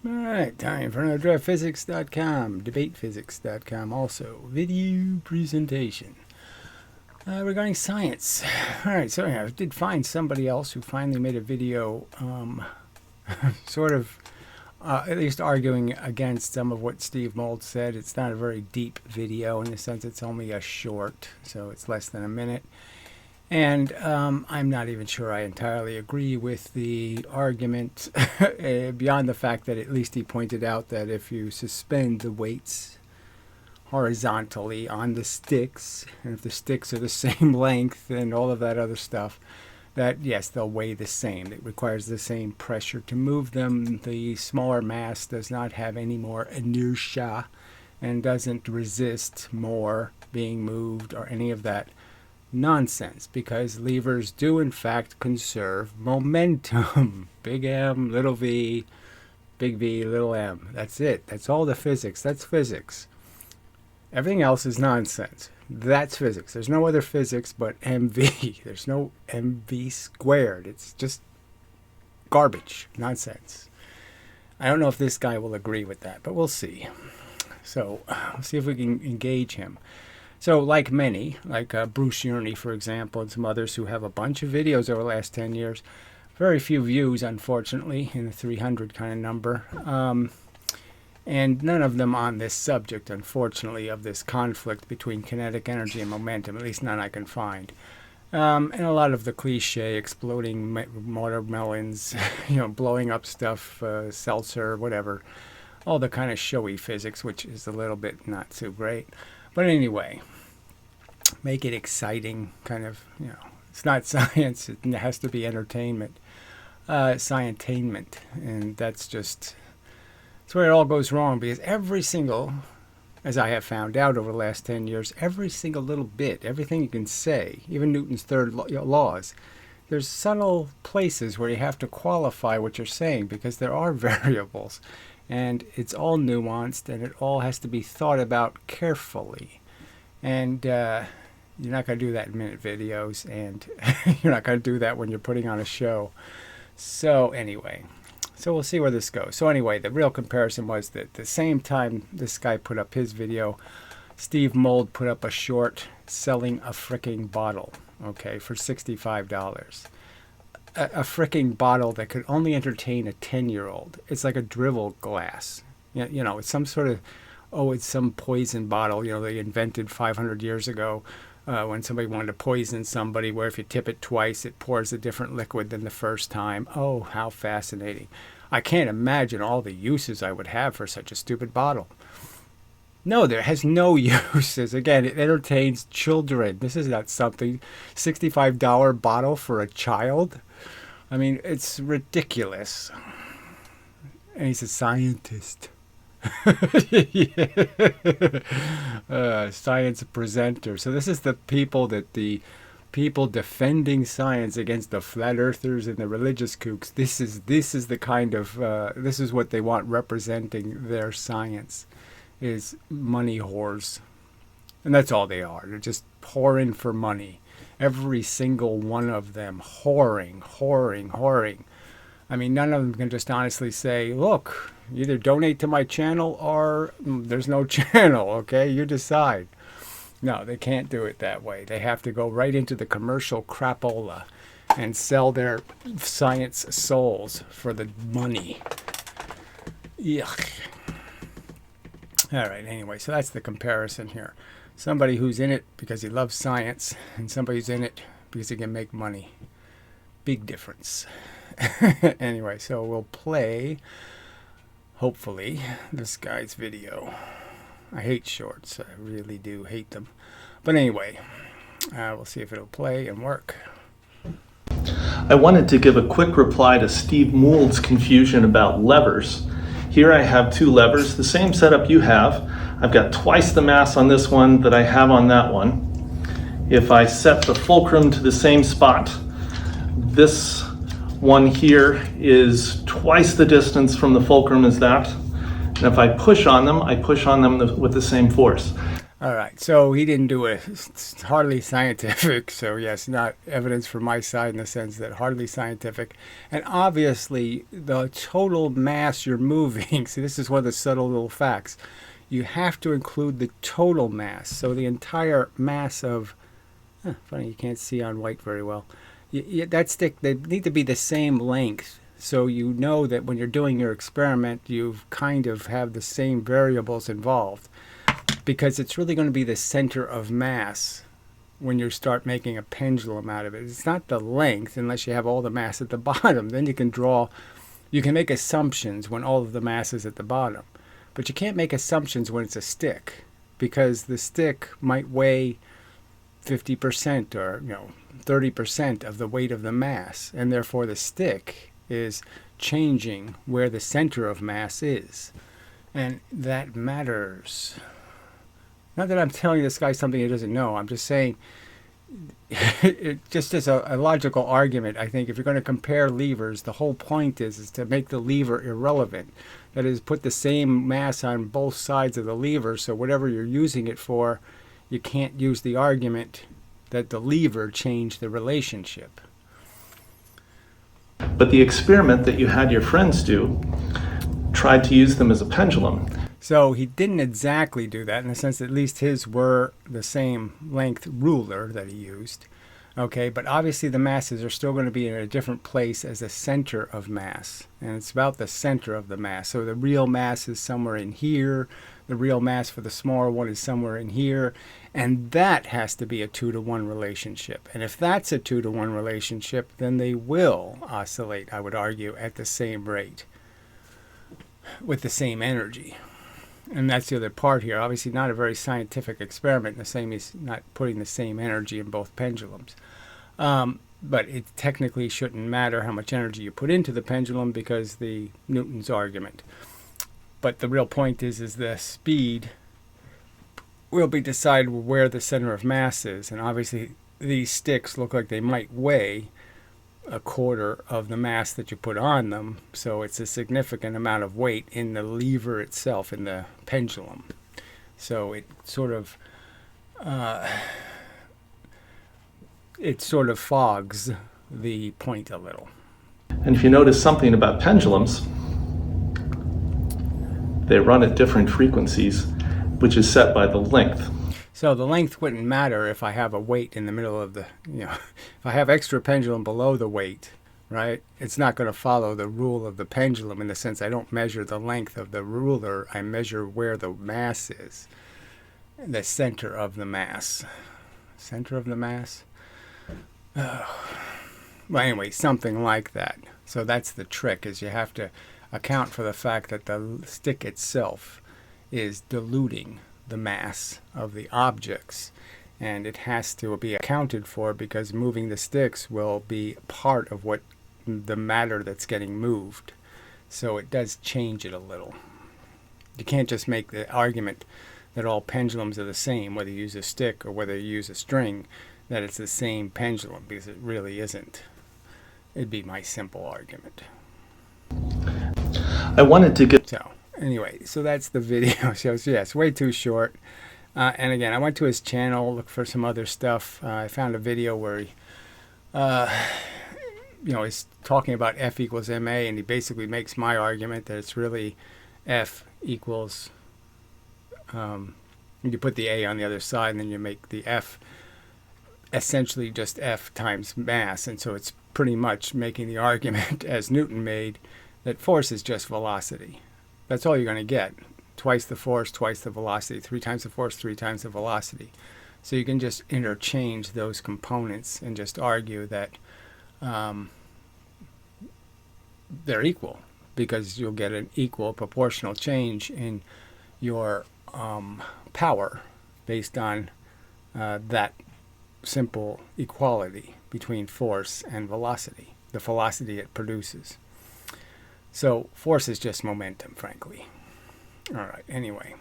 All right, time for another draftphysics.com, debatephysics.com, also video presentation regarding science. All right, so I did find somebody else who finally made a video sort of at least arguing against some of what Steve Mould said. It's not a very deep video in the sense it's only a short, so it's less than a minute. And I'm not even sure I entirely agree with the argument, beyond the fact that at least he pointed out that if you suspend the weights horizontally on the sticks, and if the sticks are the same length and all of that other stuff, that yes, they'll weigh the same. It requires the same pressure to move them. The smaller mass does not have any more inertia and doesn't resist more being moved or any of that nonsense, because levers do in fact conserve momentum. Big M, little v, big V, little m. That's it. That's all the physics. That's physics. Everything else is nonsense. That's physics. There's no other physics but mv. There's no mv squared. It's just garbage. Nonsense. I don't know if this guy will agree with that, but we'll see. So we'll see if we can engage him. So like many, like Bruce Yearney, for example, and some others who have a bunch of videos over the last 10 years, very few views, unfortunately, in the 300 kind of number, and none of them on this subject, unfortunately, of this conflict between kinetic energy and momentum, at least none I can find. And a lot of the cliche, exploding watermelons, blowing up stuff, seltzer, whatever, all the kind of showy physics, which is a little bit not so great. But anyway, make it exciting, kind of, it's not science, it has to be entertainment, scientainment, and that's where it all goes wrong, because every single, as I have found out over the last 10 years, every single little bit, everything you can say, even Newton's third laws, there's subtle places where you have to qualify what you're saying, because there are variables. And it's all nuanced, and it all has to be thought about carefully. And you're not going to do that in minute videos, and you're not going to do that when you're putting on a show. So anyway, we'll see where this goes. So anyway, the real comparison was that at the same time this guy put up his video, Steve Mould put up a short selling a fricking bottle, okay, for $65. A fricking bottle that could only entertain a 10-year-old. It's like a drivel glass. It's some sort of, it's some poison bottle, they invented 500 years ago when somebody wanted to poison somebody, where if you tip it twice, it pours a different liquid than the first time. Oh, how fascinating. I can't imagine all the uses I would have for such a stupid bottle. No, there has no uses. Again, it entertains children. This is not something, $65 bottle for a child. I mean, it's ridiculous. And he's a scientist. Science presenter. So this is the people defending science against the flat earthers and the religious kooks. This is the kind of, this is what they want representing their science, is money whores. And that's all they are. They're just whoring for money. Every single one of them whoring. I mean, none of them can just honestly say, look, either donate to my channel or there's no channel, okay? You decide. No, they can't do it that way. They have to go right into the commercial crapola and sell their science souls for the money. Yuck. All right, anyway, so that's the comparison here. Somebody who's in it because he loves science, and somebody who's in it because he can make money. Big difference. Anyway, so we'll play, hopefully, this guy's video. I hate shorts. I really do hate them. But anyway, we'll see if it'll play and work. I wanted to give a quick reply to Steve Mould's confusion about levers. Here I have two levers, the same setup you have. I've got twice the mass on this one that I have on that one. If I set the fulcrum to the same spot, this one here is twice the distance from the fulcrum as that. And if I push on them with the same force. All right, so he didn't do it. It's hardly scientific. So yes, not evidence from my side in the sense that hardly scientific. And obviously, the total mass you're moving. See, this is one of the subtle little facts. You have to include the total mass. So the entire mass of. Funny, you can't see on white very well. That stick, they need to be the same length. So you know that when you're doing your experiment, you kind of have the same variables involved. Because it's really going to be the center of mass when you start making a pendulum out of it. It's not the length unless you have all the mass at the bottom. Then you can make assumptions when all of the mass is at the bottom. But you can't make assumptions when it's a stick, because the stick might weigh 50% or 30% of the weight of the mass, and therefore the stick is changing where the center of mass is, and that matters. Not that I'm telling this guy something he doesn't know. I'm just saying, just as a logical argument, I think if you're going to compare levers, the whole point is to make the lever irrelevant. That is, put the same mass on both sides of the lever, so whatever you're using it for, you can't use the argument that the lever changed the relationship. But the experiment that you had your friends do tried to use them as a pendulum. So he didn't exactly do that, in the sense that at least his were the same length ruler that he used. Okay, but obviously the masses are still going to be in a different place as a center of mass. And it's about the center of the mass. So the real mass is somewhere in here. The real mass for the smaller one is somewhere in here. And that has to be a 2-to-1 relationship. And if that's a 2-to-1 relationship, then they will oscillate, I would argue, at the same rate, with the same energy. And that's the other part here. Obviously not a very scientific experiment. The same is not putting the same energy in both pendulums. But it technically shouldn't matter how much energy you put into the pendulum, because the Newton's argument. But the real point is the speed will be decided where the center of mass is. And obviously these sticks look like they might weigh a quarter of the mass that you put on them. So it's a significant amount of weight in the lever itself, in the pendulum. So it sort of fogs the point a little. And if you notice something about pendulums, they run at different frequencies, which is set by the length. So the length wouldn't matter if I have a weight in the middle of the, if I have extra pendulum below the weight, right? It's not going to follow the rule of the pendulum, in the sense I don't measure the length of the ruler. I measure where the mass is, the center of the mass. Center of the mass? Well, anyway, something like that. So that's the trick, is you have to account for the fact that the stick itself is diluting the mass of the objects, and it has to be accounted for, because moving the sticks will be part of what the matter that's getting moved. So it does change it a little. You can't just make the argument that all pendulums are the same, whether you use a stick or whether you use a string, that it's the same pendulum, because it really isn't. It'd be my simple argument. I wanted to get... So anyway, so that's the video. So yeah, it's way too short. And again, I went to his channel, looked for some other stuff. I found a video where he, he's talking about F equals ma, and he basically makes my argument that it's really F equals, you put the A on the other side, and then you make the F essentially just F times mass. And so it's pretty much making the argument, as Newton made, that force is just velocity. That's all you're going to get. Twice the force, twice the velocity. 3 times the force, 3 times the velocity. So you can just interchange those components and just argue that they're equal, because you'll get an equal proportional change in your power based on that simple equality between force and velocity, the velocity it produces. So force is just momentum, frankly. All right, anyway.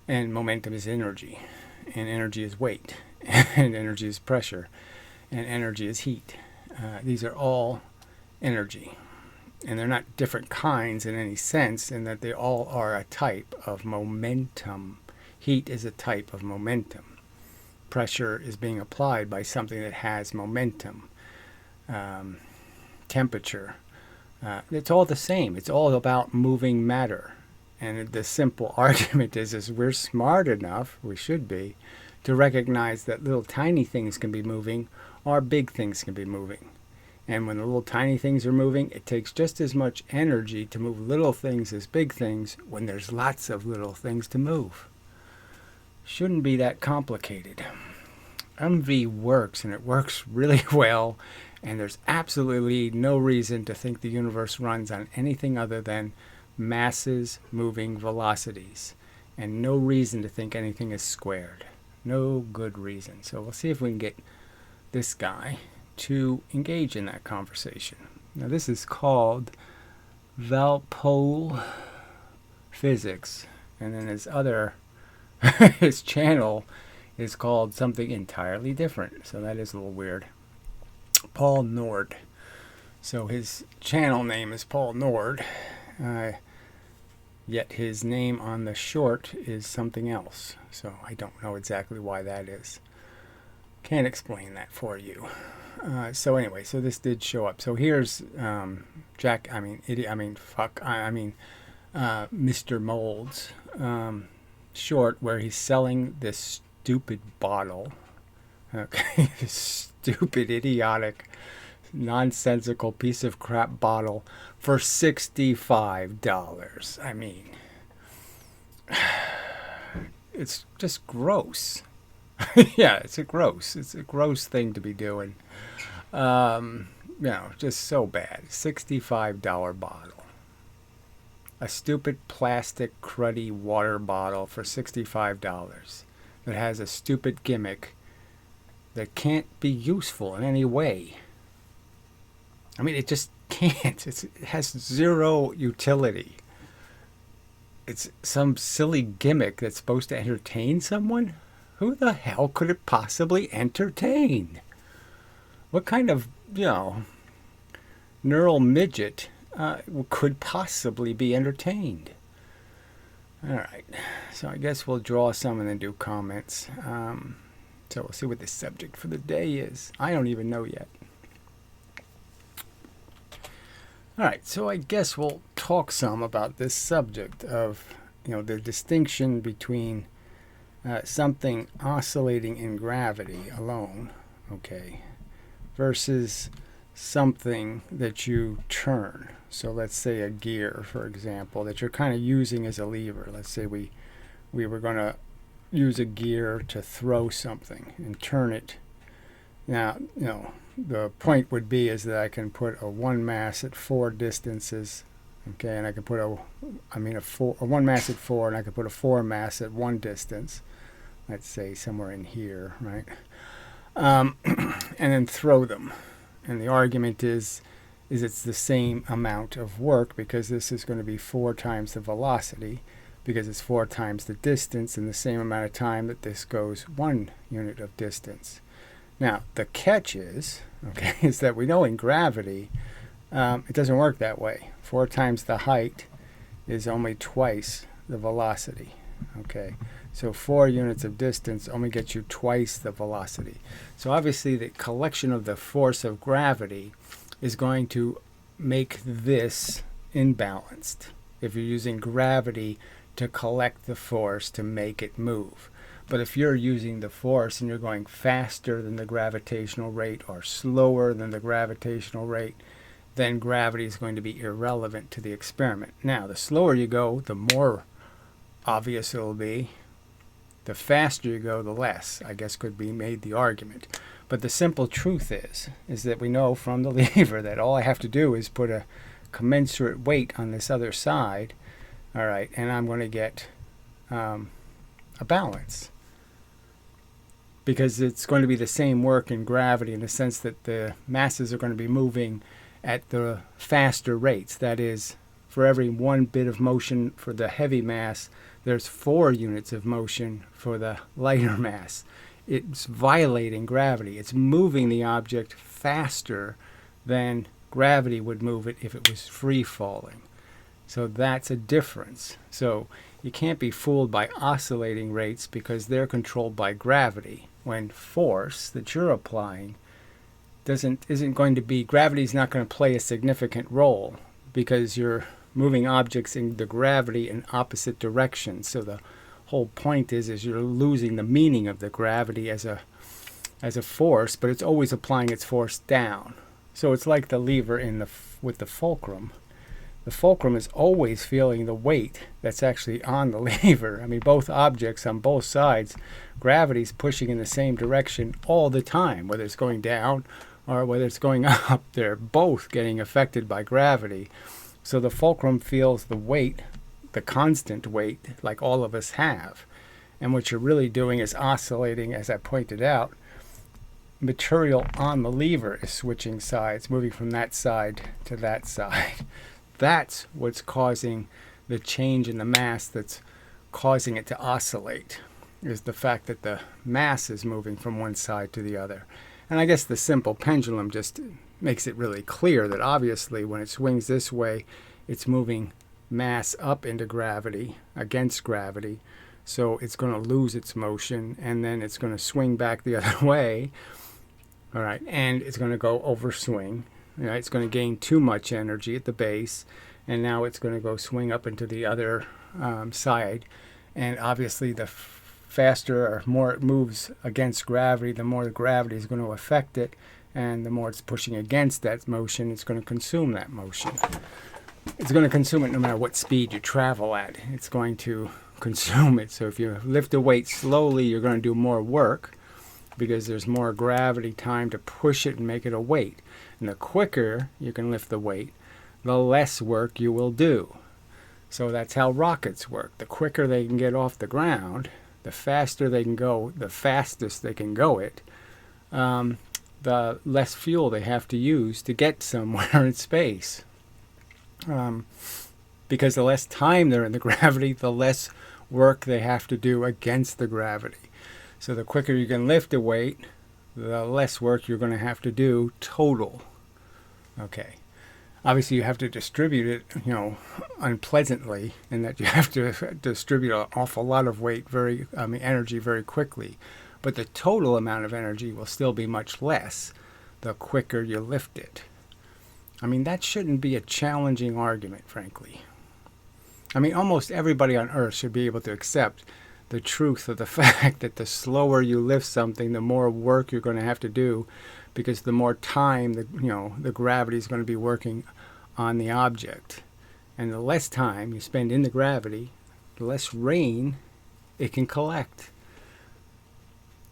And momentum is energy. And energy is weight. And energy is pressure. And energy is heat. These are all energy. And they're not different kinds in any sense, in that they all are a type of momentum. Heat is a type of momentum. Pressure is being applied by something that has momentum. Temperature. It's all the same. It's all about moving matter. And the simple argument is we're smart enough, we should be, to recognize that little tiny things can be moving or big things can be moving. And when the little tiny things are moving, it takes just as much energy to move little things as big things when there's lots of little things to move. Shouldn't be that complicated. MV works, and it works really well, and there's absolutely no reason to think the universe runs on anything other than masses moving velocities, and no reason to think anything is squared. No good reason. So we'll see if we can get this guy to engage in that conversation. Now this is called willfully physics, and then his channel is called something entirely different, so that is a little weird. Paul Nord. So his channel name is Paul Nord, yet his name on the short is something else, so I don't know exactly why that is. Can't explain that for you. So anyway, so this did show up. So here's Mr. Mould's short, where he's selling this stupid bottle. Okay, this stupid, idiotic, nonsensical piece of crap bottle for $65. I mean, it's just gross. Yeah, it's a gross thing to be doing. Just so bad. $65 bottle. A stupid plastic cruddy water bottle for $65 that has a stupid gimmick that can't be useful in any way. I mean, it just can't. It has zero utility. It's some silly gimmick that's supposed to entertain someone? Who the hell could it possibly entertain? What kind of, neural midget could possibly be entertained? All right, so I guess we'll draw some and then do comments. So we'll see what the subject for the day is. I don't even know yet. All right, so I guess we'll talk some about this subject of, the distinction between something oscillating in gravity alone, okay, versus something that you turn. So let's say a gear, for example, that you're kind of using as a lever. Let's say we were going to use a gear to throw something and turn it. Now, the point would be is that I can put a one mass at 4 distances, okay, and I can put a one mass at 4, and I can put a 4 mass at 1 distance. Let's say somewhere in here, right? And then throw them. And the argument is it's the same amount of work, because this is going to be 4 times the velocity, because it's 4 times the distance in the same amount of time that this goes 1 unit of distance. Now, the catch is that we know in gravity, it doesn't work that way. 4 times the height is only twice the velocity, okay? So 4 units of distance only gets you twice the velocity. So obviously the collection of the force of gravity is going to make this imbalanced if you're using gravity to collect the force to make it move. But if you're using the force and you're going faster than the gravitational rate or slower than the gravitational rate, then gravity is going to be irrelevant to the experiment. Now, the slower you go, the more obvious it'll be. The faster you go, the less, I guess, could be made the argument. But the simple truth is that we know from the lever that all I have to do is put a commensurate weight on this other side, all right, and I'm going to get a balance. Because it's going to be the same work in gravity in the sense that the masses are going to be moving at the faster rates. That is, for every 1 bit of motion for the heavy mass, there's 4 units of motion for the lighter mass. It's violating gravity. It's moving the object faster than gravity would move it if it was free falling. So that's a difference. So you can't be fooled by oscillating rates because they're controlled by gravity. When force that you're applying isn't going to be, gravity's not going to play a significant role because you're moving objects in the gravity in opposite directions. So the whole point is you're losing the meaning of the gravity as a force, but it's always applying its force down. So it's like the lever with the fulcrum. The fulcrum is always feeling the weight that's actually on the lever. I mean, both objects on both sides, gravity's pushing in the same direction all the time, whether it's going down or whether it's going up. They're both getting affected by gravity. So the fulcrum feels the weight, the constant weight, like all of us have. And what you're really doing is oscillating, as I pointed out. Material on the lever is switching sides, moving from that side to that side. That's what's causing the change in the mass that's causing it to oscillate, is the fact that the mass is moving from one side to the other. And I guess the simple pendulum just makes it really clear that obviously when it swings this way, it's moving mass up into gravity, against gravity. So it's going to lose its motion, and then it's going to swing back the other way. All right, and it's going to go overswing. Right? It's going to gain too much energy at the base, and now it's going to go swing up into the other side. And obviously, the faster or more it moves against gravity, the more the gravity is going to affect it, and the more it's pushing against that motion, it's going to consume that motion. It's going to consume it no matter what speed you travel at. It's going to consume it. So if you lift a weight slowly, you're going to do more work because there's more gravity time to push it and make it a weight. And the quicker you can lift the weight, the less work you will do. So that's how rockets work. The quicker they can get off the ground, the faster they can go, the fastest they can go it, the less fuel they have to use to get somewhere in space. Because the less time they're in the gravity, the less work they have to do against the gravity. So the quicker you can lift a weight, the less work you're going to have to do total. Okay. Obviously, you have to distribute it, unpleasantly, in that you have to distribute an awful lot of weight, energy very quickly. But the total amount of energy will still be much less the quicker you lift it. I mean, that shouldn't be a challenging argument, frankly. I mean, almost everybody on Earth should be able to accept the truth of the fact that the slower you lift something, the more work you're going to have to do, because the more time the gravity is going to be working on the object. And the less time you spend in the gravity, the less rain it can collect.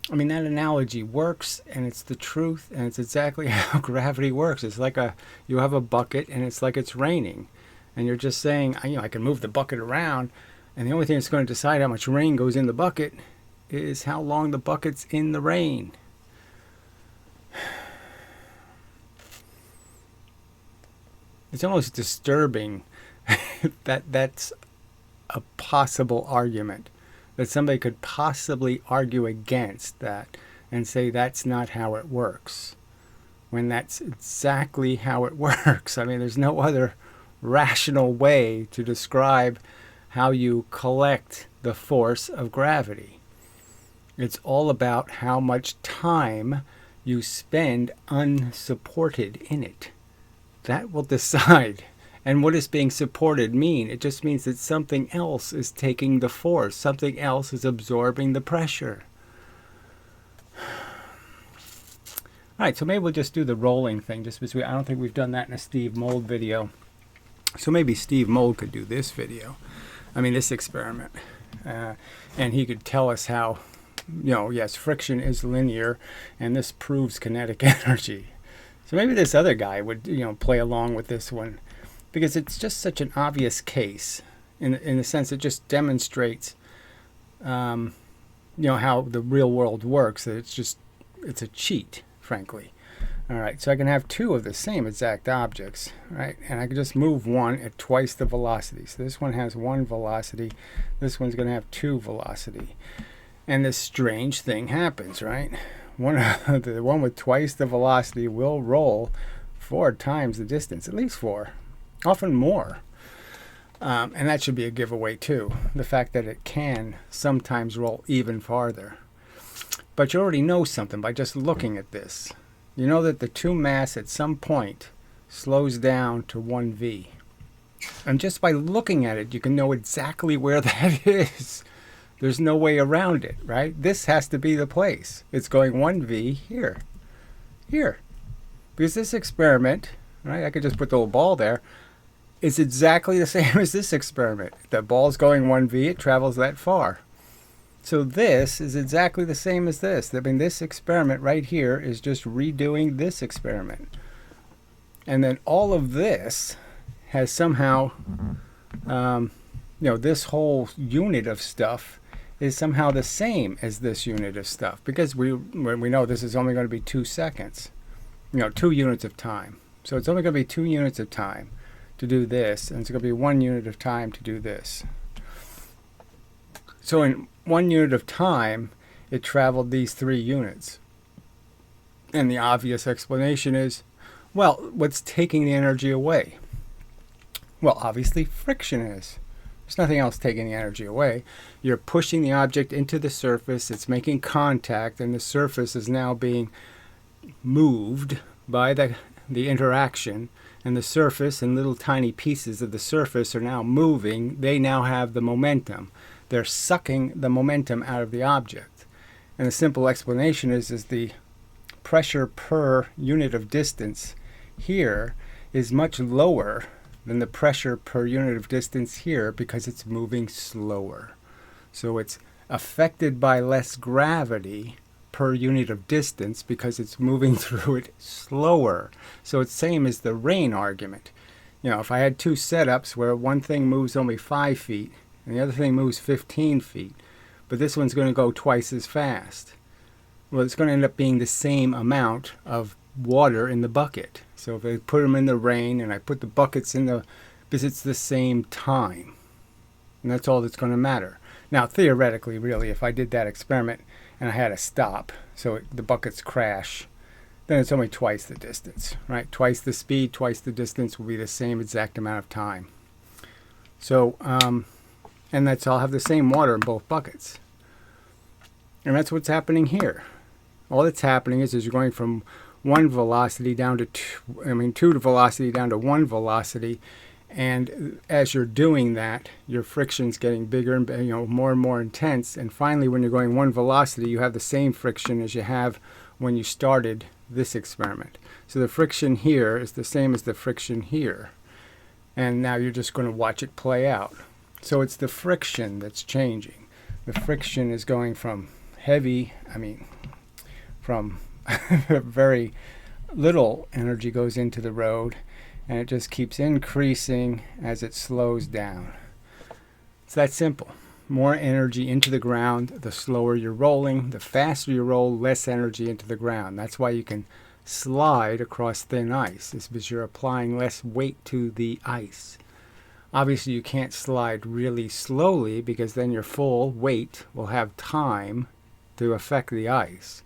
I mean, that analogy works, and it's the truth, and it's exactly how gravity works. It's like you have a bucket, and it's like it's raining. And you're just saying, I can move the bucket around, and the only thing that's going to decide how much rain goes in the bucket is how long the bucket's in the rain. It's almost disturbing that that's a possible argument, that somebody could possibly argue against that and say that's not how it works, when that's exactly how it works. I mean, there's no other rational way to describe how you collect the force of gravity. It's all about how much time you spend unsupported in it. That will decide. And what does being supported mean? It just means that something else is taking the force. Something else is absorbing the pressure. All right, so maybe we'll just do the rolling thing, just because I don't think we've done that in a Steve Mould video. So maybe Steve Mould could do this video. This experiment. And he could tell us how, yes, friction is linear, and this proves kinetic energy. So maybe this other guy would, play along with this one, because it's just such an obvious case in the sense it just demonstrates, how the real world works. That it's a cheat, frankly. All right, so I can have two of the same exact objects, right? And I can just move one at twice the velocity. So this one has one velocity. This one's going to have two velocity. And this strange thing happens, right? The one with twice the velocity will roll 4 times the distance, at least 4, often more. And that should be a giveaway too. The fact that it can sometimes roll even farther. But you already know something by just looking at this. You know that the 2 mass at some point slows down to 1v. And just by looking at it, you can know exactly where that is. There's no way around it, right? This has to be the place. It's going 1v here. Here. Because this experiment, right, I could just put the little ball there, is exactly the same as this experiment. The ball's going 1v, it travels that far. So this is exactly the same as this. I mean, this experiment right here is just redoing this experiment. And then all of this has somehow, this whole unit of stuff is somehow the same as this unit of stuff, because we know this is only going to be 2 seconds, 2 units of time. So it's only going to be 2 units of time to do this, and it's going to be 1 unit of time to do this. So in 1 unit of time, it traveled these 3 units. And the obvious explanation is, well, what's taking the energy away? Well, obviously friction is. There's nothing else taking the energy away. You're pushing the object into the surface, it's making contact, and the surface is now being moved by the interaction, and the surface and little tiny pieces of the surface are now moving. They now have the momentum. They're sucking the momentum out of the object. And the simple explanation is the pressure per unit of distance here is much lower than the pressure per unit of distance here, because it's moving slower. So it's affected by less gravity per unit of distance because it's moving through it slower. So it's same as the rain argument. If I had 2 setups where one thing moves only 5 feet and the other thing moves 15 feet, but this one's going to go twice as fast, well, it's going to end up being the same amount of water in the bucket. So if I put them in the rain and I put the buckets in because it's the same time, and that's all that's going to matter. Now theoretically, really, if I did that experiment and I had a stop, so the buckets crash, then it's only twice the distance, right? Twice the speed, twice the distance will be the same exact amount of time. So, and I'll have the same water in both buckets. And that's what's happening here. All that's happening is you're going from 1 velocity down to 2 velocity down to 1 velocity, and as you're doing that, your friction's getting bigger and more and more intense, and finally when you're going 1 velocity, you have the same friction as you have when you started this experiment. So the friction here is the same as the friction here, and now you're just going to watch it play out. So it's the friction that's changing. The friction is going from from very little energy goes into the road, and it just keeps increasing as it slows down. It's that simple. More energy into the ground, the slower you're rolling. The faster you roll, less energy into the ground. That's why you can slide across thin ice, is because you're applying less weight to the ice. Obviously you can't slide really slowly, because then your full weight will have time to affect the ice.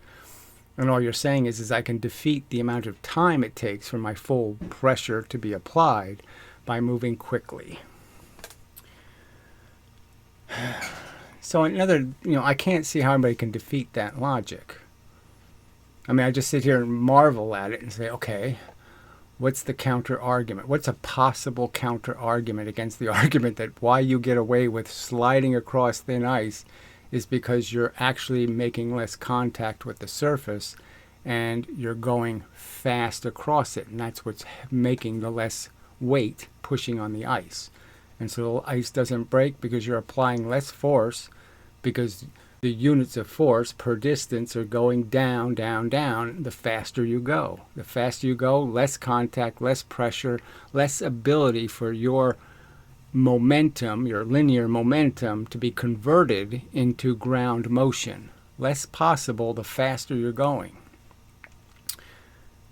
And all you're saying is I can defeat the amount of time it takes for my full pressure to be applied by moving quickly. So I can't see how anybody can defeat that logic. I just sit here and marvel at it and say, okay, what's the counter argument? What's a possible counter argument against the argument that why you get away with sliding across thin ice is because you're actually making less contact with the surface and you're going fast across it, and that's what's making the less weight pushing on the ice. And so the ice doesn't break because you're applying less force, because the units of force per distance are going down, down, down the faster you go. The faster you go, less contact, less pressure, less ability for your momentum, your linear momentum, to be converted into ground motion. Less possible the faster you're going.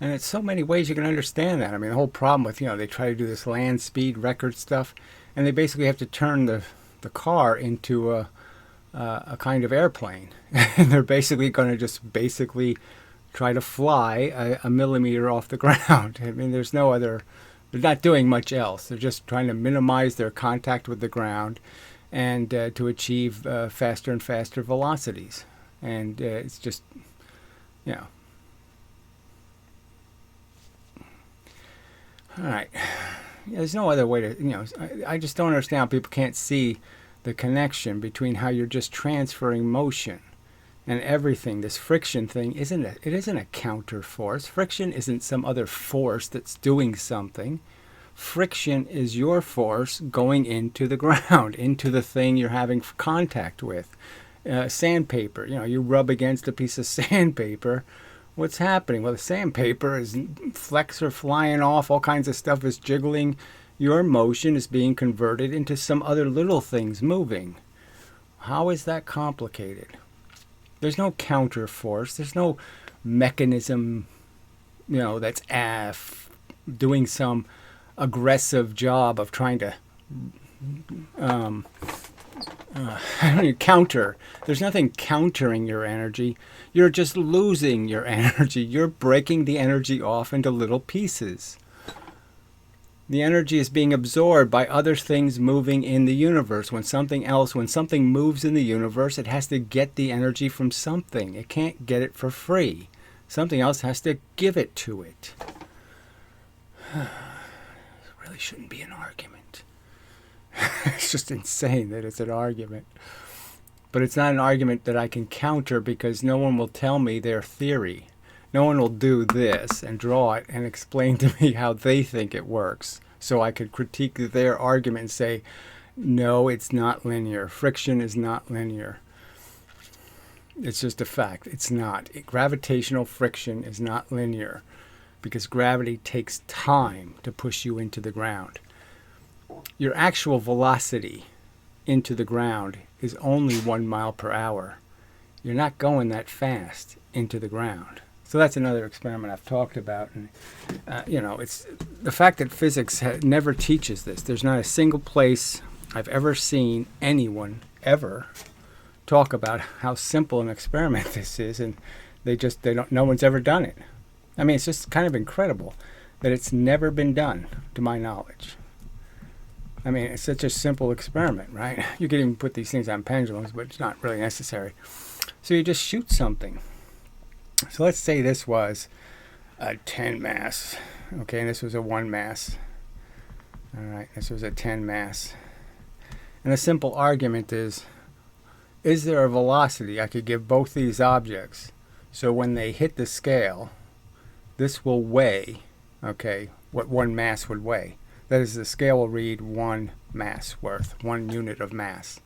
And it's so many ways you can understand that. The whole problem with, they try to do this land speed record stuff, and they basically have to turn the car into a kind of airplane. And they're basically going to just try to fly a millimeter off the ground. There's no other They're not doing much else. They're just trying to minimize their contact with the ground and to achieve faster and faster velocities. And it's just, you know. All right. Yeah, there's no other way to, you know, I just don't understand how people can't see the connection between how you're just transferring motion and everything. This friction thing isn't a counter force. Friction isn't some other force that's doing something. Friction is your force going into the ground, into the thing you're having contact with. Sandpaper, you know, you rub against a piece of sandpaper. What's happening? Well, the sandpaper is flecks are flying off, all kinds of stuff is jiggling. Your motion is being converted into some other little things moving. How is that complicated? There's no counter force. There's no mechanism, you know, that's doing some aggressive job of trying to counter. There's nothing countering your energy. You're just losing your energy. You're breaking the energy off into little pieces. The energy is being absorbed by other things moving in the universe. When something moves in the universe, it has to get the energy from something. It can't get it for free. Something else has to give it to it. It really shouldn't be an argument. It's just insane that it's an argument. But it's not an argument that I can counter because no one will tell me their theory. No one will do this and draw it and explain to me how they think it works. So I could critique their argument and say, no, it's not linear. Friction is not linear. It's just a fact. It's not. Gravitational friction is not linear because gravity takes time to push you into the ground. Your actual velocity into the ground is only 1 mile per hour. You're not going that fast into the ground. So that's another experiment I've talked about. And, you know, it's the fact that physics never teaches this. There's not a single place I've ever seen anyone ever talk about how simple an experiment this is, and no one's ever done it. I mean, it's just kind of incredible that it's never been done, to my knowledge. I mean, it's such a simple experiment, right? You can even put these things on pendulums, but it's not really necessary. So you just shoot something. So let's say this was a 10 mass, okay, and this was a 1 mass. All right, this was a 10 mass. And the simple argument is there a velocity I could give both these objects so when they hit the scale, this will weigh, okay, what 1 mass would weigh. That is, the scale will read 1 mass worth, 1 unit of mass.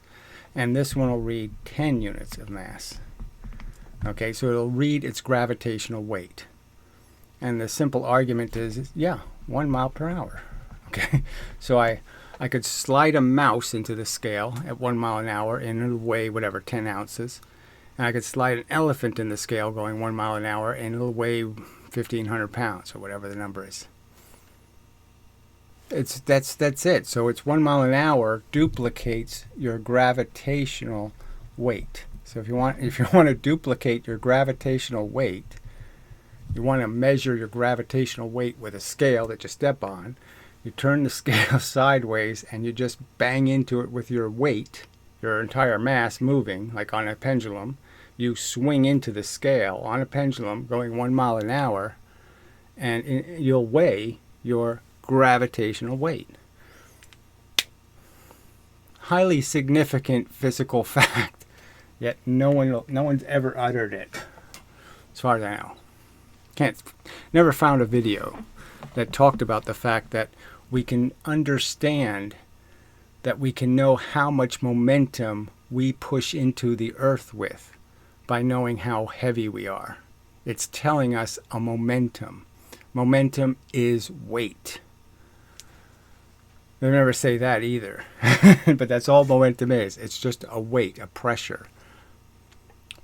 And this one will read 10 units of mass. Okay, so it'll read its gravitational weight. And the simple argument is, yeah, 1 mile per hour. Okay, so I could slide a mouse into the scale at 1 mile an hour and it'll weigh whatever, 10 ounces. And I could slide an elephant in the scale going 1 mile an hour and it'll weigh 1,500 pounds or whatever the number is. That's it. So it's 1 mile an hour duplicates your gravitational weight. So if you want to duplicate your gravitational weight, you want to measure your gravitational weight with a scale that you step on. You turn the scale sideways and you just bang into it with your weight, your entire mass moving, like on a pendulum. You swing into the scale on a pendulum going 1 mile an hour, and you'll weigh your gravitational weight. Highly significant physical fact. Yet no one's ever uttered it, as far as I know. Never found a video that talked about the fact that we can understand, that we can know how much momentum we push into the earth with by knowing how heavy we are. It's telling us a momentum. Momentum is weight. They never say that either, but that's all momentum is. It's just a weight, a pressure.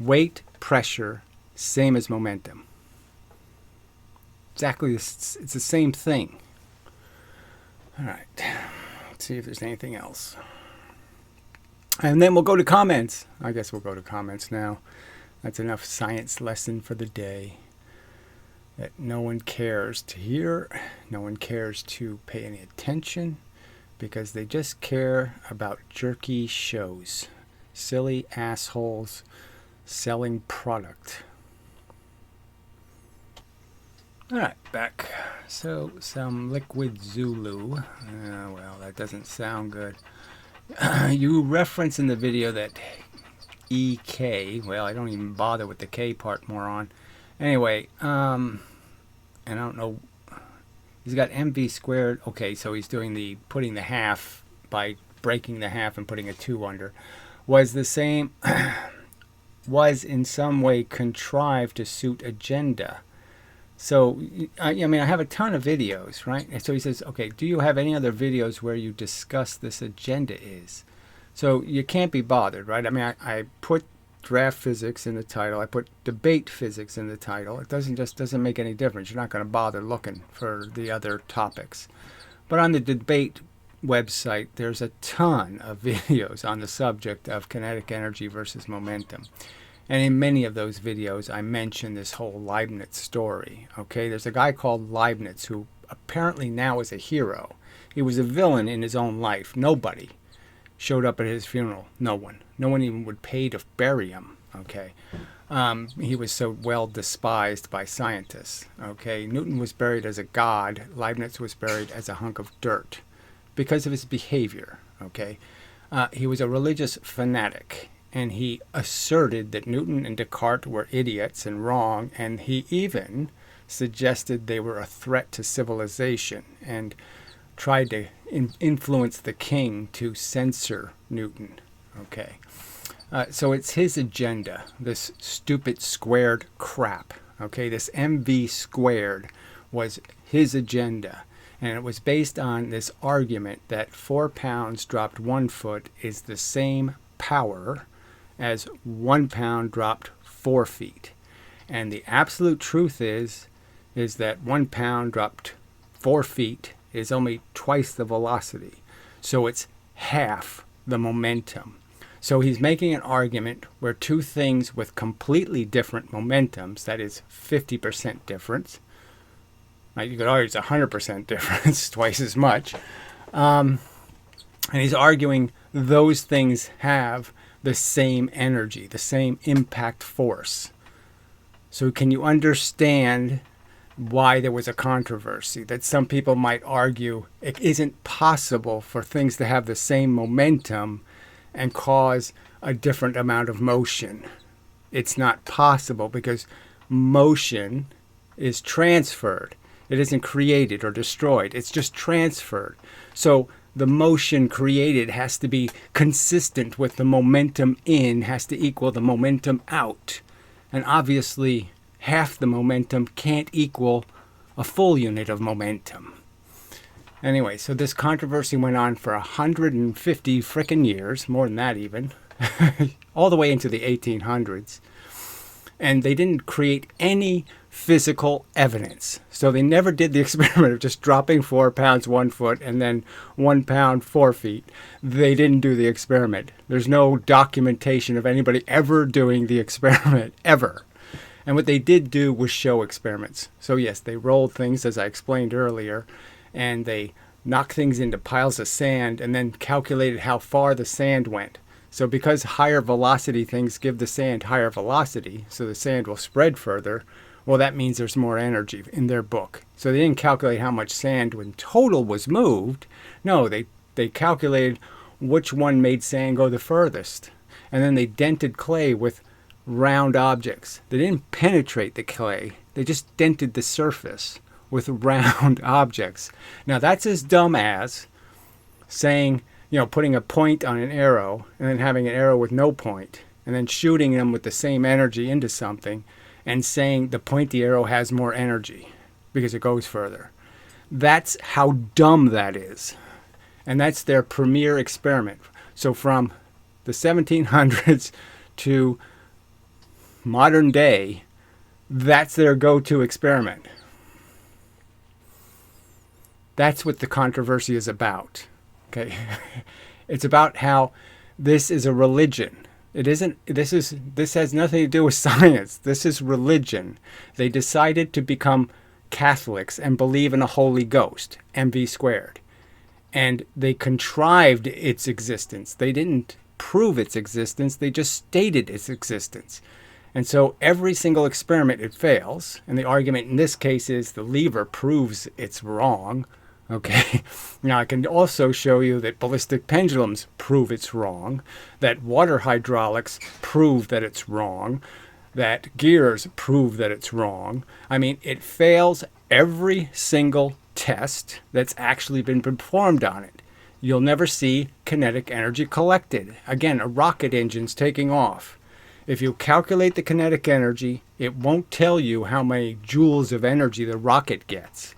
Weight, pressure, same as momentum. Exactly, it's the same thing. All right, let's see if there's anything else. And then we'll go to comments. I guess we'll go to comments now. That's enough science lesson for the day. that no one cares to hear, no one cares to pay any attention, because they just care about jerky shows. Silly assholes selling product. Alright, back. So, some liquid Zulu. Well, that doesn't sound good. You reference in the video that EK, well, I don't even bother with the K part, moron. Anyway, and I don't know, he's got MV squared. Okay, so he's doing the putting the half by breaking the half and putting a 2 under. Was the same, was in some way contrived to suit agenda. So, I mean, I have a ton of videos, right? And so he says, okay, do you have any other videos where you discuss this agenda is? So you can't be bothered, right? I mean, I put draft physics in the title. I put debate physics in the title. It doesn't make any difference. You're not going to bother looking for the other topics. But on the debate website, there's a ton of videos on the subject of kinetic energy versus momentum. And in many of those videos, I mention this whole Leibniz story. Okay, there's a guy called Leibniz who apparently now is a hero. He was a villain in his own life. Nobody showed up at his funeral. No one. No one even would pay to bury him. Okay, he was so well despised by scientists. Okay, Newton was buried as a god. Leibniz was buried as a hunk of dirt because of his behavior. Okay, he was a religious fanatic. And he asserted that Newton and Descartes were idiots and wrong, and he even suggested they were a threat to civilization and tried to influence the king to censor Newton. Okay, so it's his agenda, this stupid squared crap. Okay, this MV squared was his agenda, and it was based on this argument that 4 pounds dropped 1 foot is the same power as 1 pound dropped 4 feet. And the absolute truth is that 1 pound dropped 4 feet is only twice the velocity. So it's half the momentum. So he's making an argument where two things with completely different momentums, that is 50% difference, you could argue it's 100% difference, twice as much, and he's arguing those things have the same energy, the same impact force. So can you understand why there was a controversy? That some people might argue it isn't possible for things to have the same momentum and cause a different amount of motion. It's not possible because motion is transferred. It isn't created or destroyed. It's just transferred. So the motion created has to be consistent with the momentum in, has to equal the momentum out. And obviously, half the momentum can't equal a full unit of momentum. Anyway, so this controversy went on for 150 frickin' years, more than that even, all the way into the 1800s. And they didn't create any physical evidence. So they never did the experiment of just dropping 4 pounds 1 foot and then 1 pound 4 feet. They didn't do the experiment. There's no documentation of anybody ever doing the experiment, ever. And what they did do was show experiments. So yes, they rolled things, as I explained earlier, and they knocked things into piles of sand and then calculated how far the sand went. So because higher velocity things give the sand higher velocity, so the sand will spread further, well, that means there's more energy in their book. So they didn't calculate how much sand in total was moved. No, they calculated which one made sand go the furthest. And then they dented clay with round objects. They didn't penetrate the clay. They just dented the surface with round objects. Now, that's as dumb as saying, putting a point on an arrow and then having an arrow with no point and then shooting them with the same energy into something and saying the pointy arrow has more energy because it goes further. That's how dumb that is. And that's their premier experiment. So from the 1700s to modern day, that's their go-to experiment. That's what the controversy is about. Okay, it's about how this is a religion. It isn't. This has nothing to do with science. This is religion. They decided to become Catholics and believe in a Holy Ghost, MV squared, and they contrived its existence. They didn't prove its existence. They just stated its existence. And so every single experiment it fails, and the argument in this case is the lever proves it's wrong. Okay, now I can also show you that ballistic pendulums prove it's wrong, that water hydraulics prove that it's wrong, that gears prove that it's wrong. I mean, it fails every single test that's actually been performed on it. You'll never see kinetic energy collected. Again, a rocket engine's taking off. If you calculate the kinetic energy, it won't tell you how many joules of energy the rocket gets.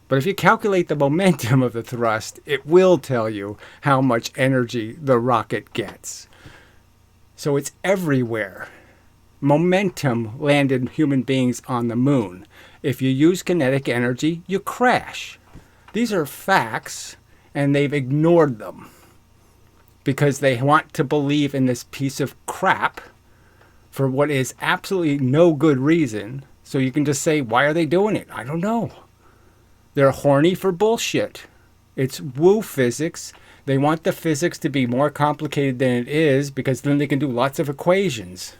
But if you calculate the momentum of the thrust, it will tell you how much energy the rocket gets. So it's everywhere. Momentum landed human beings on the moon. If you use kinetic energy, you crash. These are facts, and they've ignored them because they want to believe in this piece of crap for what is absolutely no good reason. So you can just say, why are they doing it? I don't know. They're horny for bullshit. It's woo physics. They want the physics to be more complicated than it is because then they can do lots of equations,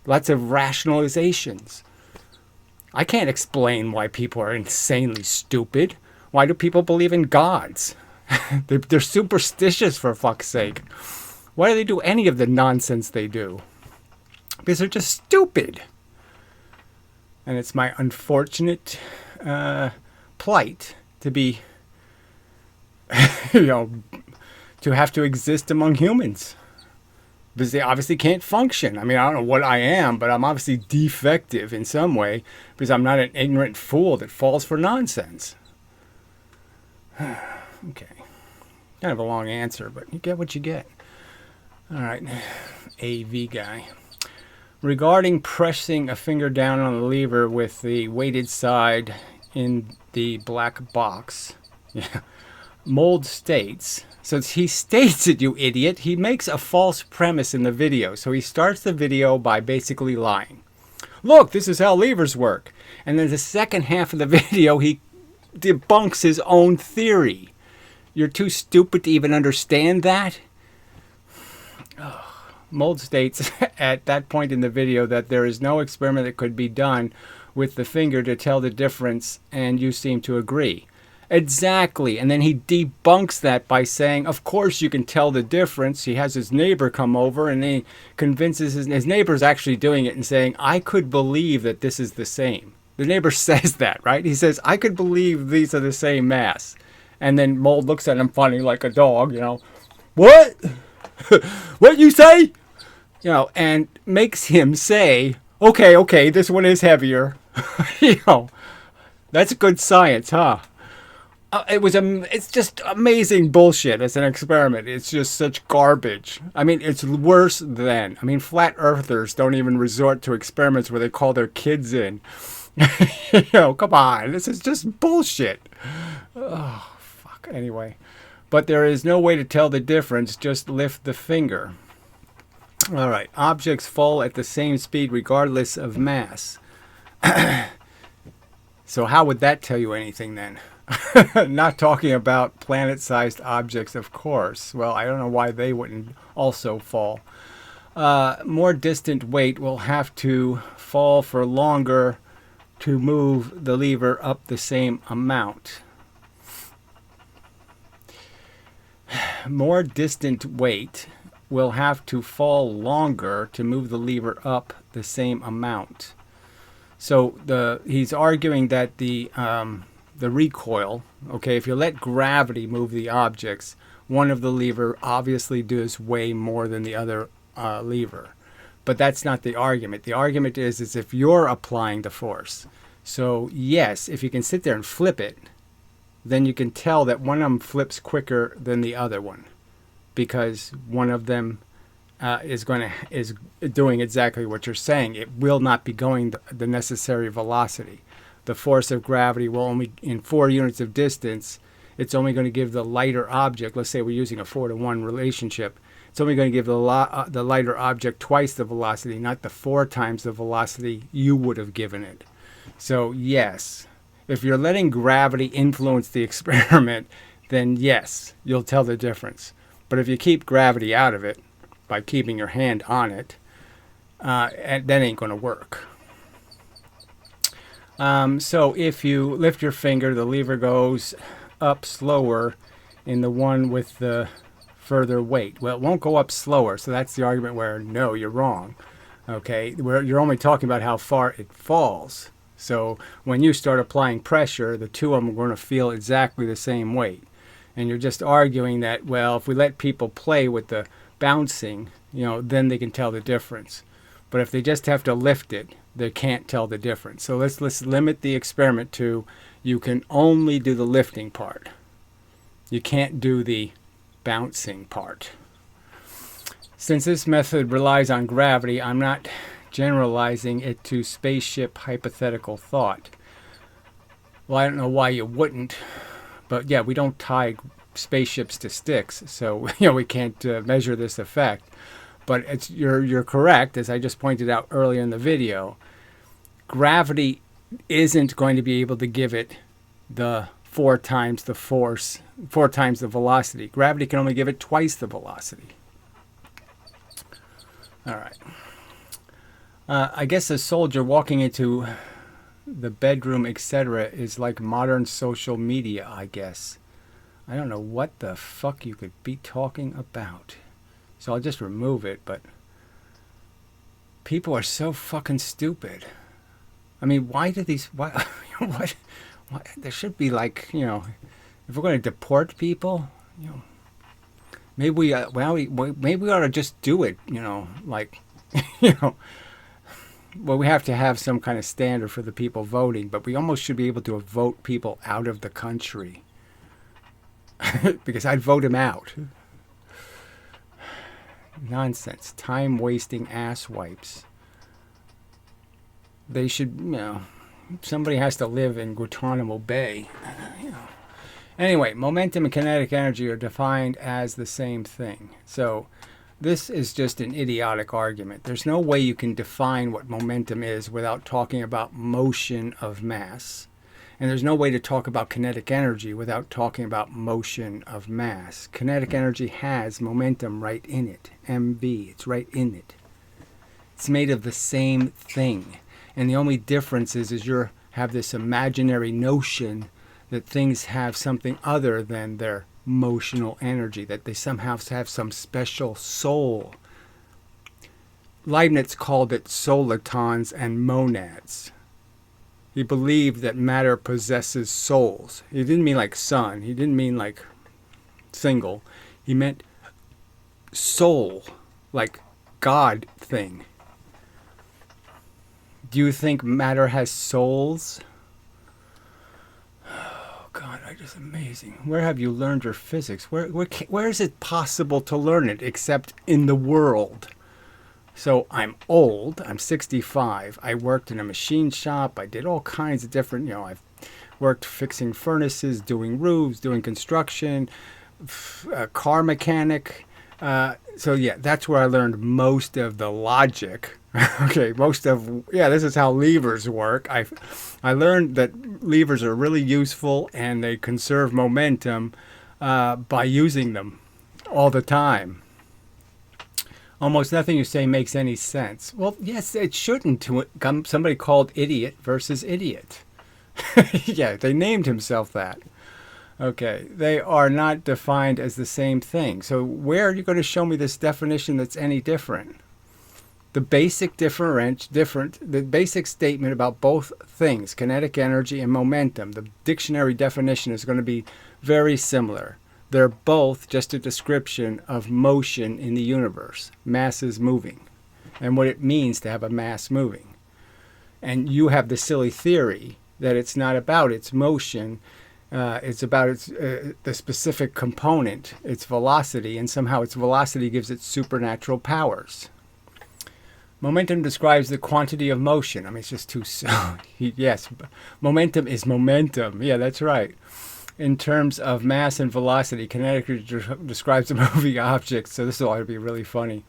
lots of rationalizations. I can't explain why people are insanely stupid. Why do people believe in gods? They're superstitious, for fuck's sake. Why do they do any of the nonsense they do? Because they're just stupid. And it's my unfortunate plight to be, to have to exist among humans. Because they obviously can't function. I mean, I don't know what I am, but I'm obviously defective in some way because I'm not an ignorant fool that falls for nonsense. Okay. Kind of a long answer, but you get what you get. All right. AV guy. Regarding pressing a finger down on the lever with the weighted side in the black box, Mould states, so he states it, you idiot. He makes a false premise in the video. So he starts the video by basically lying. Look, this is how levers work. And then the second half of the video, he debunks his own theory. You're too stupid to even understand that? Mould states at that point in the video that there is no experiment that could be done with the finger to tell the difference, and you seem to agree. Exactly. And then he debunks that by saying, of course you can tell the difference. He has his neighbor come over and he convinces his neighbor's actually doing it and saying, I could believe that this is the same. The neighbor says that, right? He says, I could believe these are the same mass. And then Mould looks at him funny like a dog, What? What you say? And makes him say, okay, this one is heavier. That's good science, huh? It's just amazing bullshit as an experiment. It's just such garbage. I mean, it's worse than. Flat earthers don't even resort to experiments where they call their kids in. Come on. This is just bullshit. Oh, fuck. Anyway. But there is no way to tell the difference. Just lift the finger. All right. Objects fall at the same speed regardless of mass. So how would that tell you anything then? Not talking about planet-sized objects, of course. Well, I don't know why they wouldn't also fall. More distant weight will have to fall for longer to move the lever up the same amount. More distant weight will have to fall longer to move the lever up the same amount. So he's arguing that the recoil, if you let gravity move the objects, one of the lever obviously does way more than the other lever. But that's not the argument. The argument is if you're applying the force. So yes, if you can sit there and flip it, then you can tell that one of them flips quicker than the other one, because one of them is doing exactly what you're saying. It will not be going the necessary velocity. The force of gravity will only, in 4 units of distance, it's only going to give the lighter object, let's say we're using a 4-to-1 relationship, it's only going to give the lighter object twice the velocity, not the 4 times the velocity you would have given it. So yes, if you're letting gravity influence the experiment, then yes, you'll tell the difference. But if you keep gravity out of it by keeping your hand on it, that ain't going to work. So if you lift your finger, the lever goes up slower in the one with the further weight. Well, it won't go up slower, so that's the argument where, no, you're wrong. Okay, where you're only talking about how far it falls. So when you start applying pressure, the two of them are going to feel exactly the same weight. And you're just arguing that, well, if we let people play with the bouncing, then they can tell the difference. But if they just have to lift it, they can't tell the difference. So let's limit the experiment to you can only do the lifting part. You can't do the bouncing part. Since this method relies on gravity, I'm not generalizing it to spaceship hypothetical thought. Well, I don't know why you wouldn't, but yeah, we don't tie spaceships to sticks, so we can't measure this effect. But you're correct, as I just pointed out earlier in the video. Gravity isn't going to be able to give it the 4 times the force, 4 times the velocity. Gravity can only give it twice the velocity. All right. I guess a soldier walking into the bedroom, etc., is like modern social media, I guess. I don't know what the fuck you could be talking about. So I'll just remove it, but people are so fucking stupid. I mean, why do these, what, there should be like, if we're going to deport people, maybe we ought to just do it, like, well, we have to have some kind of standard for the people voting, but we almost should be able to vote people out of the country. Because I'd vote them out. Nonsense. Time-wasting asswipes. They should, somebody has to live in Guantanamo Bay. Anyway, momentum and kinetic energy are defined as the same thing. So this is just an idiotic argument. There's no way you can define what momentum is without talking about motion of mass. And there's no way to talk about kinetic energy without talking about motion of mass. Kinetic energy has momentum right in it. MV, it's right in it. It's made of the same thing. And the only difference is you have this imaginary notion that things have something other than their motional energy, that they somehow have some special soul. Leibniz called it solitons and monads. He believed that matter possesses souls. He didn't mean like son. He didn't mean like single. He meant soul, like God thing. Do you think matter has souls? Oh God, that is amazing. Where have you learned your physics? Where is it possible to learn it except in the world? So I'm old, I'm 65, I worked in a machine shop, I did all kinds of different, I've worked fixing furnaces, doing roofs, doing construction, car mechanic. So yeah, that's where I learned most of the logic. Okay, this is how levers work. I learned that levers are really useful and they conserve momentum by using them all the time. Almost nothing you say makes any sense. Well, yes, it shouldn't. Somebody called idiot versus idiot. Yeah, they named himself that. Okay, they are not defined as the same thing. So where are you going to show me this definition that's any different? The basic the basic statement about both things, kinetic energy and momentum, the dictionary definition is going to be very similar. They're both just a description of motion in the universe, masses moving, and what it means to have a mass moving. And you have the silly theory that it's not about its motion, it's about the specific component, its velocity, and somehow its velocity gives it supernatural powers. Momentum describes the quantity of motion. I mean, it's just too... Yes, momentum is momentum. Yeah, that's right. In terms of mass and velocity, Kinetic describes a moving object, so this will be really funny.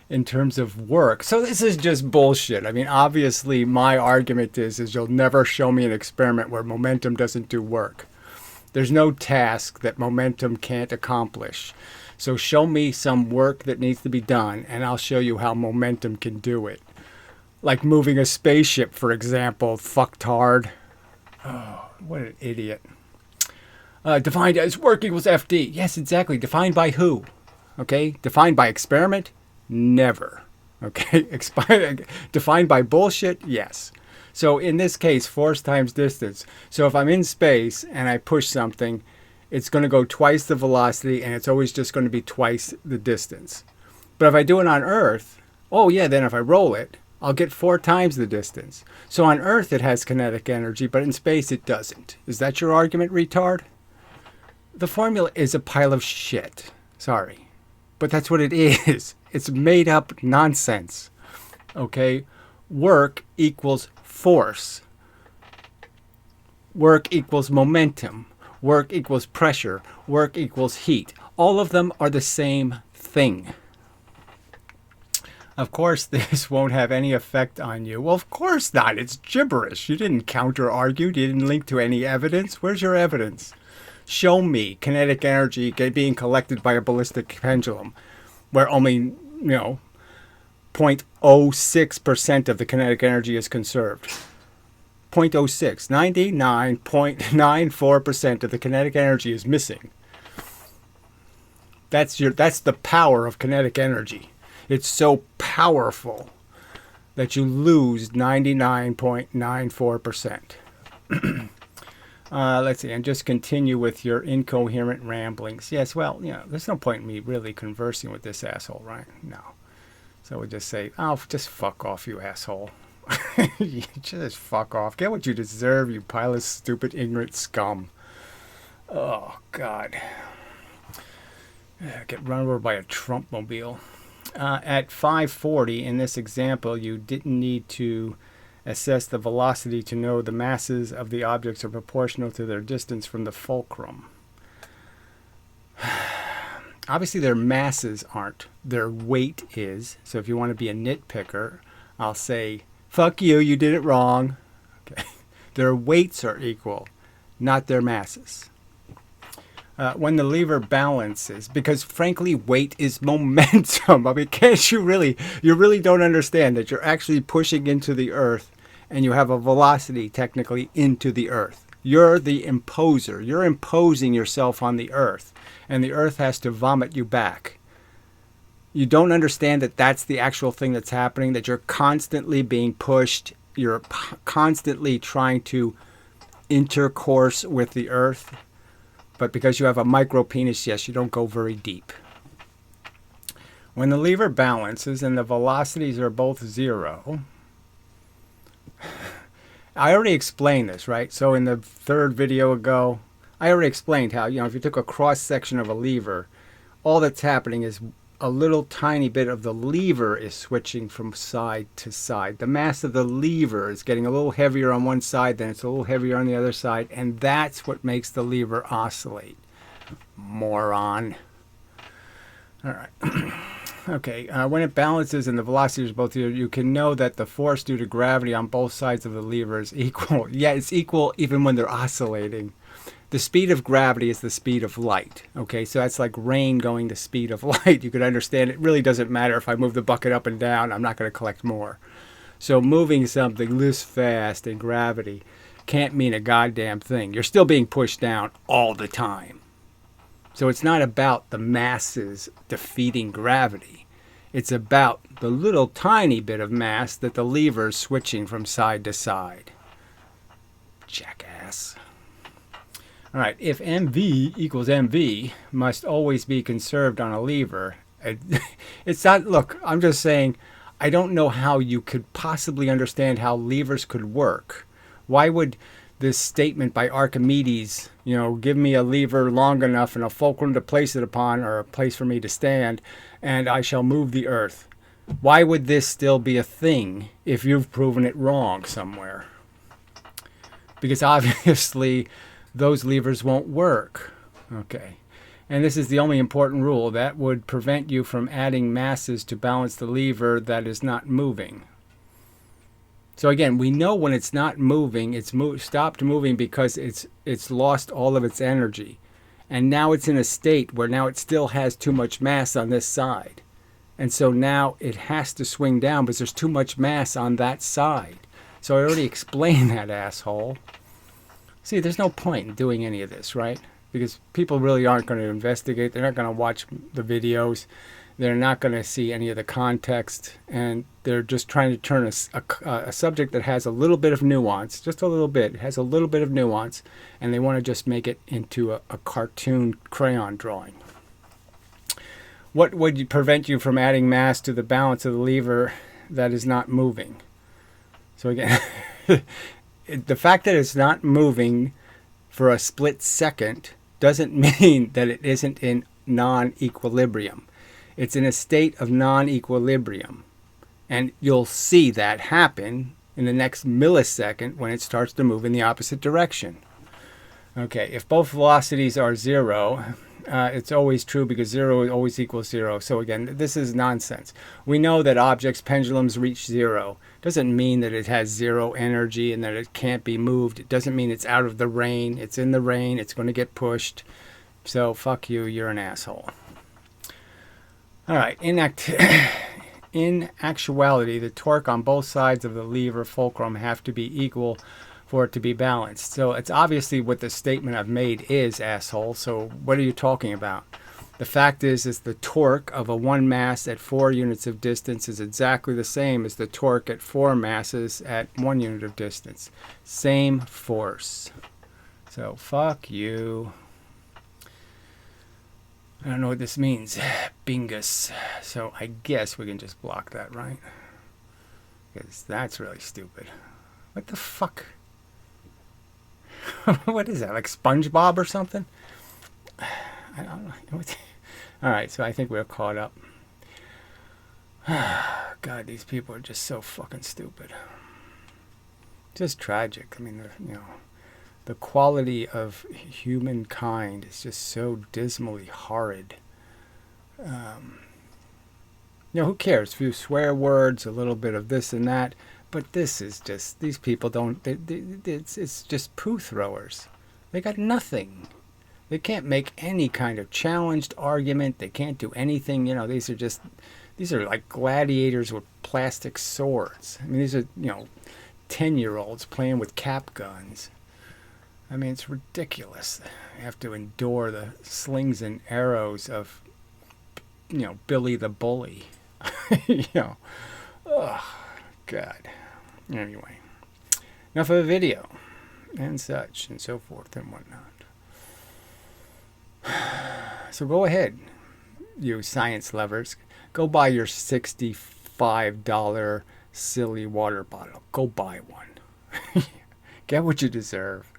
In terms of work, so this is just bullshit. I mean, obviously, my argument is you'll never show me an experiment where momentum doesn't do work. There's no task that momentum can't accomplish. So show me some work that needs to be done, and I'll show you how momentum can do it. Like moving a spaceship, for example, fucktard. Oh, what an idiot. Defined as work equals FD. Yes, exactly. Defined by who? Okay. Defined by experiment? Never. Okay. Defined by bullshit? Yes. So in this case, force times distance. So if I'm in space and I push something, it's going to go twice the velocity and it's always just going to be twice the distance. But if I do it on Earth, oh yeah, then if I roll it, I'll get 4 times the distance. So on Earth it has kinetic energy, but in space it doesn't. Is that your argument, retard? The formula is a pile of shit. Sorry. But that's what it is. It's made up nonsense. Okay? Work equals force. Work equals momentum. Work equals pressure. Work equals heat. All of them are the same thing. Of course, this won't have any effect on you. Well, of course not. It's gibberish. You didn't counter-argue. You didn't link to any evidence. Where's your evidence? Show me kinetic energy being collected by a ballistic pendulum where only, 0.06% of the kinetic energy is conserved. 0.06. 99.94% of the kinetic energy is missing. That's the power of kinetic energy. It's so powerful that you lose 99.94%. Let's see, and just continue with your incoherent ramblings. Yes, well, there's no point in me really conversing with this asshole, right? No. So we'll just say, oh, just fuck off, you asshole. Just fuck off. Get what you deserve, you pile of stupid, ignorant scum. Oh, God. Get run over by a Trumpmobile. At 540, in this example, you didn't need to assess the velocity to know the masses of the objects are proportional to their distance from the fulcrum. Obviously, their masses aren't. Their weight is. So if you want to be a nitpicker, I'll say, fuck you, you did it wrong. Okay. Their weights are equal, not their masses. When the lever balances, because frankly, weight is momentum. I mean, you really don't understand that you're actually pushing into the earth and you have a velocity technically into the earth. You're the imposer. You're imposing yourself on the earth and the earth has to vomit you back. You don't understand that that's the actual thing that's happening, that you're constantly being pushed. You're constantly trying to intercourse with the earth. But because you have a micro penis, yes, you don't go very deep. When the lever balances and the velocities are both 0, I already explained this, right? So in the third video ago, I already explained how, if you took a cross section of a lever, all that's happening is a little tiny bit of the lever is switching from side to side. The mass of the lever is getting a little heavier on one side, then it's a little heavier on the other side, and that's what makes the lever oscillate. Moron. All right. Okay, when it balances and the velocity is both 0, you can know that the force due to gravity on both sides of the lever is equal. Yeah, it's equal even when they're oscillating. The speed of gravity is the speed of light. Okay, so that's like rain going the speed of light. You could understand it really doesn't matter if I move the bucket up and down, I'm not going to collect more. So moving something this fast in gravity can't mean a goddamn thing. You're still being pushed down all the time. So it's not about the masses defeating gravity. It's about the little tiny bit of mass that the lever is switching from side to side. Jackass. All right, if MV equals MV must always be conserved on a lever. It's not, look, I'm just saying, I don't know how you could possibly understand how levers could work. Why would this statement by Archimedes, give me a lever long enough and a fulcrum to place it upon, or a place for me to stand, and I shall move the earth. Why would this still be a thing if you've proven it wrong somewhere? Because obviously those levers won't work. Okay. And this is the only important rule that would prevent you from adding masses to balance the lever that is not moving. So again, we know when it's not moving, it's stopped moving because it's lost all of its energy. And now it's in a state where now it still has too much mass on this side. And so now it has to swing down because there's too much mass on that side. So I already explained that, asshole. See, there's no point in doing any of this, right? Because people really aren't going to investigate. They're not going to watch the videos. They're not going to see any of the context. And they're just trying to turn a subject that has a little bit of nuance, just a little bit, has a little bit of nuance, and they want to just make it into a cartoon crayon drawing. What would prevent you from adding mass to the balance of the lever that is not moving? So again, the fact that it's not moving for a split second doesn't mean that it isn't in non-equilibrium. It's in a state of non-equilibrium. And you'll see that happen in the next millisecond when it starts to move in the opposite direction. Okay, if both velocities are zero, it's always true because zero always equals zero. So again, this is nonsense. We know that objects, pendulums, reach zero. Doesn't mean that it has zero energy and that it can't be moved. It doesn't mean it's out of the rain. It's in the rain. It's going to get pushed. So fuck you. You're an asshole. All right. In actuality, the torque on both sides of the lever fulcrum have to be equal for it to be balanced. So it's obviously what the statement I've made is, asshole. So what are you talking about? The fact is the torque of a one mass at 4 units of distance is exactly the same as the torque at 4 masses at 1 unit of distance. Same force. So fuck you. I don't know what this means. Bingus. So I guess we can just block that, right? Because that's really stupid. What the fuck? What is that? Like SpongeBob or something? I don't know. All right, so I think we're caught up. God, these people are just so fucking stupid. Just tragic. I mean, the quality of humankind is just so dismally horrid. Who cares? A few swear words, a little bit of this and that. But this is just, these people don't, it's just poo throwers. They got nothing. They can't make any kind of challenged argument. They can't do anything. These are like gladiators with plastic swords. I mean, these are, 10-year-olds playing with cap guns. I mean, it's ridiculous. They have to endure the slings and arrows of, Billy the Bully. Oh, God. Anyway, enough of the video and such and so forth and whatnot. So go ahead, you science lovers. Go buy your $65 silly water bottle. Go buy one. Get what you deserve.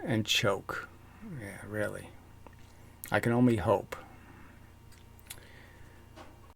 And choke. Yeah, really. I can only hope.